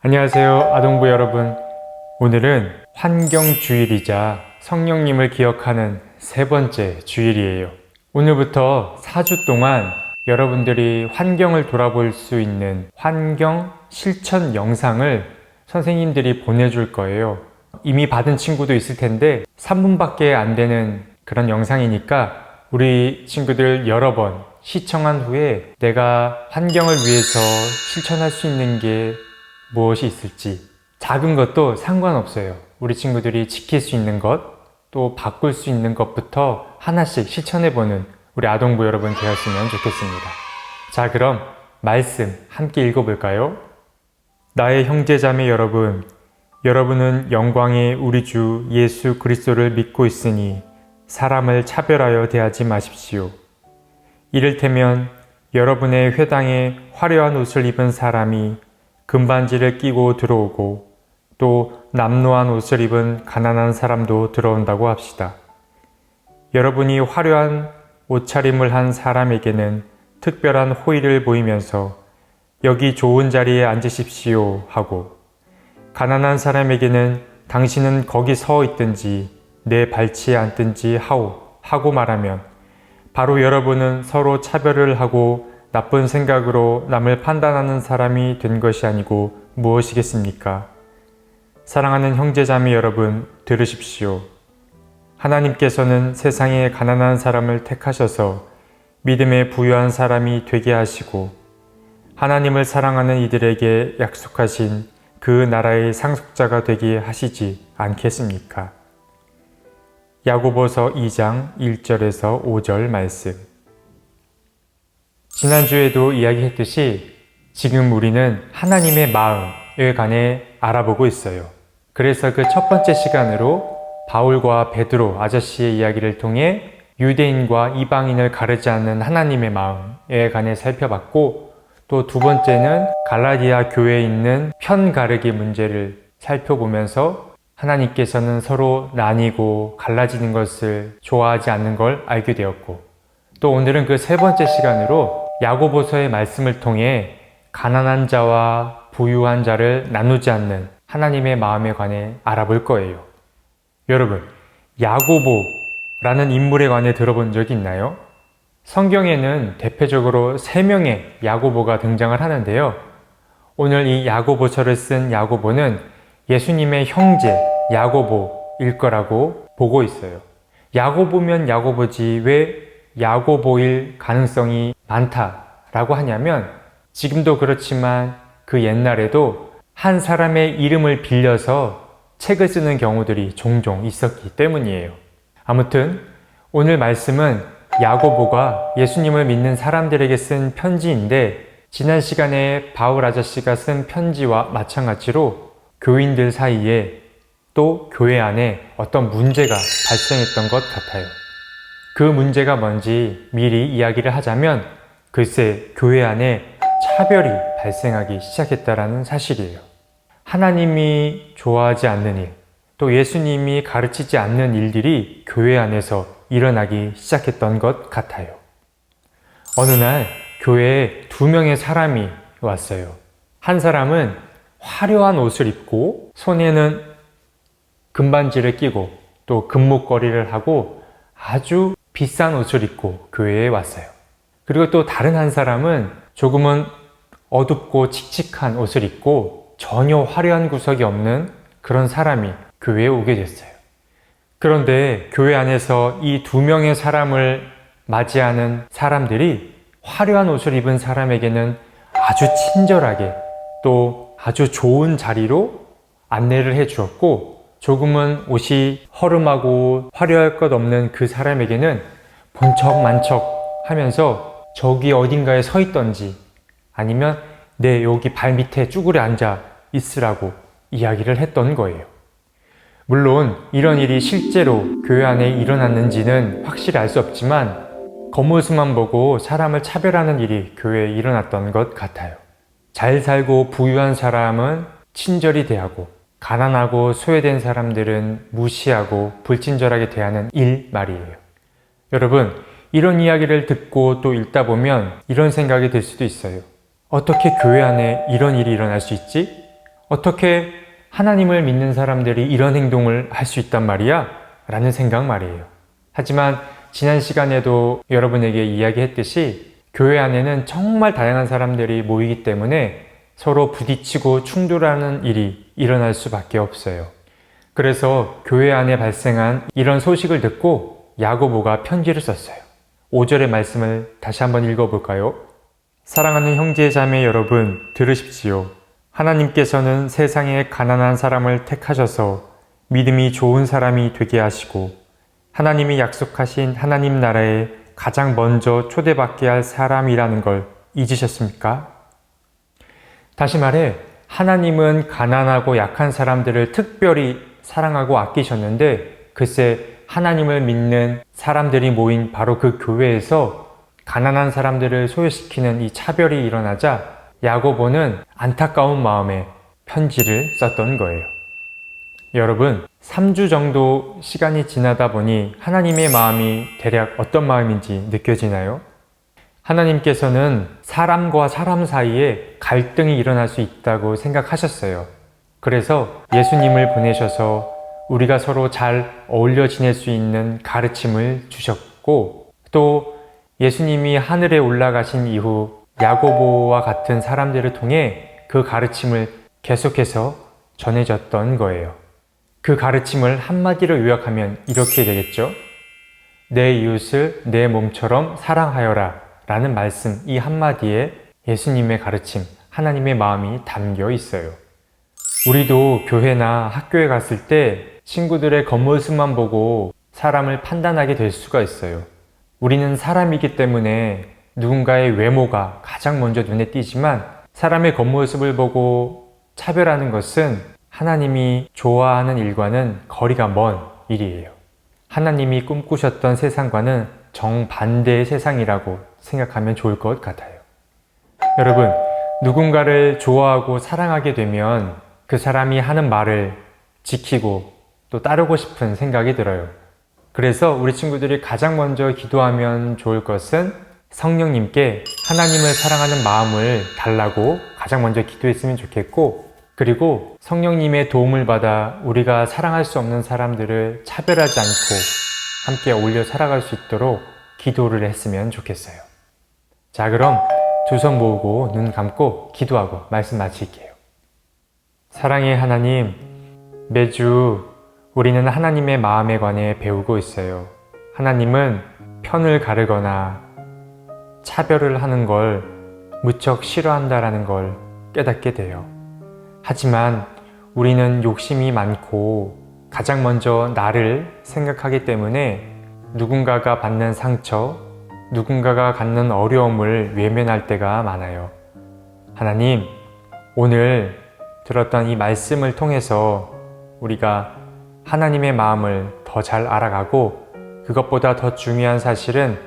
안녕하세요, 아동부 여러분. 오늘은 환경주일이자 성령님을 기억하는 세 번째 주일이에요. 오늘부터 4주 동안 여러분들이 환경을 돌아볼 수 있는 환경 실천 영상을 선생님들이 보내줄 거예요. 이미 받은 친구도 있을 텐데 3분밖에 안 되는 그런 영상이니까 우리 친구들 여러 번 시청한 후에 내가 환경을 위해서 실천할 수 있는 게 무엇이 있을지, 작은 것도 상관없어요. 우리 친구들이 지킬 수 있는 것, 또 바꿀 수 있는 것부터 하나씩 실천해보는 우리 아동부 여러분 되었으면 좋겠습니다. 자, 그럼 말씀 함께 읽어볼까요? 나의 형제자매 여러분, 여러분은 영광의 우리 주 예수 그리스도를 믿고 있으니 사람을 차별하여 대하지 마십시오. 이를테면 여러분의 회당에 화려한 옷을 입은 사람이 금반지를 끼고 들어오고 또 남루한 옷을 입은 가난한 사람도 들어온다고 합시다. 여러분이 화려한 옷차림을 한 사람에게는 특별한 호의를 보이면서 여기 좋은 자리에 앉으십시오 하고, 가난한 사람에게는 당신은 거기 서 있든지 내 발치에 앉든지 하고 말하면 바로 여러분은 서로 차별을 하고 나쁜 생각으로 남을 판단하는 사람이 된 것이 아니고 무엇이겠습니까? 사랑하는 형제자매 여러분, 들으십시오. 하나님께서는 세상에 가난한 사람을 택하셔서 믿음에 부유한 사람이 되게 하시고 하나님을 사랑하는 이들에게 약속하신 그 나라의 상속자가 되게 하시지 않겠습니까? 야고보서 2장 1절에서 5절 말씀. 지난주에도 이야기했듯이 지금 우리는 하나님의 마음에 관해 알아보고 있어요. 그래서 그 첫 번째 시간으로 바울과 베드로 아저씨의 이야기를 통해 유대인과 이방인을 가르지 않는 하나님의 마음에 관해 살펴봤고, 또 두 번째는 갈라디아 교회에 있는 편가르기 문제를 살펴보면서 하나님께서는 서로 나뉘고 갈라지는 것을 좋아하지 않는 걸 알게 되었고, 또 오늘은 그 세 번째 시간으로 야고보서의 말씀을 통해 가난한 자와 부유한 자를 나누지 않는 하나님의 마음에 관해 알아볼 거예요. 여러분, 야고보라는 인물에 관해 들어본 적이 있나요? 성경에는 대표적으로 3명의 야고보가 등장을 하는데요. 오늘 이 야고보서를 쓴 야고보는 예수님의 형제 야고보일 거라고 보고 있어요. 야고보면 야고보지 왜 야고보일 가능성이 많다라고 하냐면, 지금도 그렇지만 그 옛날에도 한 사람의 이름을 빌려서 책을 쓰는 경우들이 종종 있었기 때문이에요. 아무튼 오늘 말씀은 야고보가 예수님을 믿는 사람들에게 쓴 편지인데, 지난 시간에 바울 아저씨가 쓴 편지와 마찬가지로 교인들 사이에 또 교회 안에 어떤 문제가 발생했던 것 같아요. 그 문제가 뭔지 미리 이야기를 하자면, 글쎄 교회 안에 차별이 발생하기 시작했다라는 사실이에요. 하나님이 좋아하지 않는 일, 또 예수님이 가르치지 않는 일들이 교회 안에서 일어나기 시작했던 것 같아요. 어느 날 교회에 2명의 사람이 왔어요. 한 사람은 화려한 옷을 입고 손에는 금반지를 끼고 또 금목걸이를 하고 아주 비싼 옷을 입고 교회에 왔어요. 그리고 또 다른 한 사람은 조금은 어둡고 칙칙한 옷을 입고 전혀 화려한 구석이 없는 그런 사람이 교회에 오게 됐어요. 그런데 교회 안에서 이 2명의 사람을 맞이하는 사람들이 화려한 옷을 입은 사람에게는 아주 친절하게 또 아주 좋은 자리로 안내를 해 주었고, 조금은 옷이 허름하고 화려할 것 없는 그 사람에게는 본척만척 하면서 저기 어딘가에 서 있던지 아니면 내 여기 발 밑에 쭈그려 앉아 있으라고 이야기를 했던 거예요. 물론 이런 일이 실제로 교회 안에 일어났는지는 확실히 알 수 없지만 겉모습만 보고 사람을 차별하는 일이 교회에 일어났던 것 같아요. 잘 살고 부유한 사람은 친절히 대하고 가난하고 소외된 사람들은 무시하고 불친절하게 대하는 일 말이에요. 여러분, 이런 이야기를 듣고 또 읽다 보면 이런 생각이 들 수도 있어요. 어떻게 교회 안에 이런 일이 일어날 수 있지? 어떻게 하나님을 믿는 사람들이 이런 행동을 할 수 있단 말이야? 라는 생각 말이에요. 하지만 지난 시간에도 여러분에게 이야기했듯이 교회 안에는 정말 다양한 사람들이 모이기 때문에 서로 부딪히고 충돌하는 일이 일어날 수밖에 없어요. 그래서 교회 안에 발생한 이런 소식을 듣고 야고보가 편지를 썼어요. 5절의 말씀을 다시 한번 읽어볼까요? 사랑하는 형제 자매 여러분, 들으십시오. 하나님께서는 세상에 가난한 사람을 택하셔서 믿음이 좋은 사람이 되게 하시고 하나님이 약속하신 하나님 나라에 가장 먼저 초대받게 할 사람이라는 걸 잊으셨습니까? 다시 말해, 하나님은 가난하고 약한 사람들을 특별히 사랑하고 아끼셨는데 글쎄 하나님을 믿는 사람들이 모인 바로 그 교회에서 가난한 사람들을 소외시키는 이 차별이 일어나자 야고보는 안타까운 마음에 편지를 썼던 거예요. 여러분, 3주 정도 시간이 지나다 보니 하나님의 마음이 대략 어떤 마음인지 느껴지나요? 하나님께서는 사람과 사람 사이에 갈등이 일어날 수 있다고 생각하셨어요. 그래서 예수님을 보내셔서 우리가 서로 잘 어울려 지낼 수 있는 가르침을 주셨고, 또 예수님이 하늘에 올라가신 이후 야고보와 같은 사람들을 통해 그 가르침을 계속해서 전해졌던 거예요. 그 가르침을 한마디로 요약하면 이렇게 되겠죠? 내 이웃을 내 몸처럼 사랑하여라 라는 말씀, 이 한마디에 예수님의 가르침, 하나님의 마음이 담겨 있어요. 우리도 교회나 학교에 갔을 때 친구들의 겉모습만 보고 사람을 판단하게 될 수가 있어요. 우리는 사람이기 때문에 누군가의 외모가 가장 먼저 눈에 띄지만 사람의 겉모습을 보고 차별하는 것은 하나님이 좋아하는 일과는 거리가 먼 일이에요. 하나님이 꿈꾸셨던 세상과는 정반대의 세상이라고 생각하면 좋을 것 같아요. 여러분, 누군가를 좋아하고 사랑하게 되면 그 사람이 하는 말을 지키고 또 따르고 싶은 생각이 들어요. 그래서 우리 친구들이 가장 먼저 기도하면 좋을 것은 성령님께 하나님을 사랑하는 마음을 달라고 가장 먼저 기도했으면 좋겠고, 그리고 성령님의 도움을 받아 우리가 사랑할 수 없는 사람들을 차별하지 않고 함께 어울려 살아갈 수 있도록 기도를 했으면 좋겠어요. 자, 그럼 두 손 모으고 눈 감고 기도하고 말씀 마칠게요. 사랑의 하나님, 매주 우리는 하나님의 마음에 관해 배우고 있어요. 하나님은 편을 가르거나 차별을 하는 걸 무척 싫어한다라는 걸 깨닫게 돼요. 하지만 우리는 욕심이 많고 가장 먼저 나를 생각하기 때문에 누군가가 받는 상처, 누군가가 갖는 어려움을 외면할 때가 많아요. 하나님, 오늘 들었던 이 말씀을 통해서 우리가 하나님의 마음을 더 잘 알아가고, 그것보다 더 중요한 사실은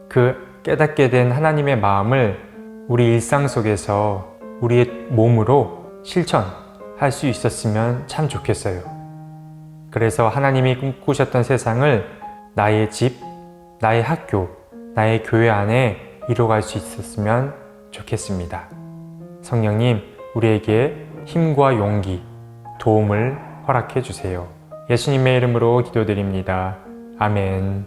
그 깨닫게 된 하나님의 마음을 우리 일상 속에서 우리의 몸으로 실천할 수 있었으면 참 좋겠어요. 그래서 하나님이 꿈꾸셨던 세상을 나의 집, 나의 학교, 나의 교회 안에 이뤄갈 수 있었으면 좋겠습니다. 성령님, 우리에게 힘과 용기, 도움을 허락해 주세요. 예수님의 이름으로 기도드립니다. 아멘.